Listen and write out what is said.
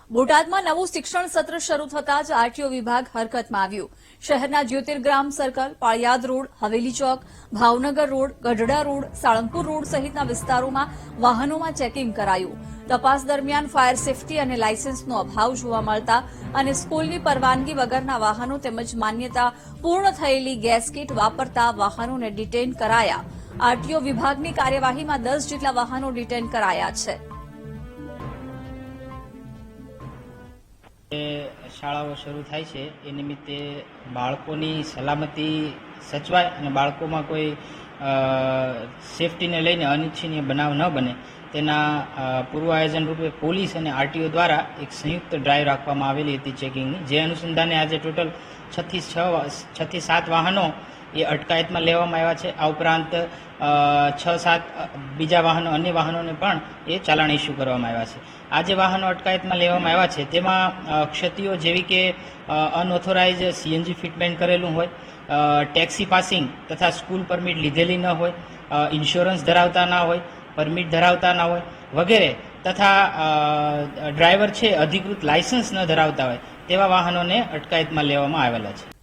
બોટાદમાં નવું શિક્ષણ સત્ર શરૂ થતાં જ આરટીઓ વિભાગ હરકતમાં આવ્યું। શહેરના Jyotirgram circle, Paliyad road, Haveli Chowk, Bhavnagar road, Gadhada road, Salangpur road સહિતના વિસ્તારોમાં વાહનોમાં ચેકિંગ કરાયું। તપાસ દરમિયાન ફાયર સેફટી અને લાયસન્સનો અભાવ જોવા મળતા અને સ્કૂલની પરવાનગી વગરના વાહનો તેમજ માન્યતા પૂર્ણ થયેલી ગેસ કીટ વાપરતા વાહનોને ડિટેઇન કરાયા। આરટીઓ વિભાગની કાર્યવાહીમાં 10 જેટલા વાહનો ડિટેઇન કરાયા છે। શાળાઓ શરૂ થાય છે એ નિમિત્તે બાળકોની સલામતી સચવાય અને બાળકોમાં કોઈ સેફટીને લઈને અનિચ્છનીય બનાવ ન બને તેના પૂર્વ આયોજન રૂપે પોલીસ અને આરટીઓ દ્વારા એક સંયુક્ત ડ્રાઈવ રાખવામાં આવેલી હતી ચેકિંગની, જે અનુસંધાને આજે ટોટલ 6 થી 7 વાહનો એ અટકાયતમાં લેવામાં આવ્યા છે। આ ઉપરાંત 6-7 બીજા વાહનો, અન્ય વાહનોને પણ એ ચાલાણ ઇસ્યુ કરવામાં આવ્યા છે। આ જે વાહનો અટકાયતમાં લેવામાં આવ્યા છે તેમાં ક્ષતિઓ જેવી કે અનઓથોરાઇઝ સીએનજી ફિટમેન્ટ કરેલું હોય, ટેક્સી પાસિંગ તથા સ્કૂલ પરમિટ લીધેલી ન હોય, ઇન્સ્યોરન્સ ધરાવતા ના હોય, પરમિટ ધરાવતા ના હોય વગેરે તથા ડ્રાઈવર છે અધિકૃત લાયસન્સ ન ધરાવતા હોય તેવા વાહનોને અટકાયતમાં લેવામાં આવેલા છે।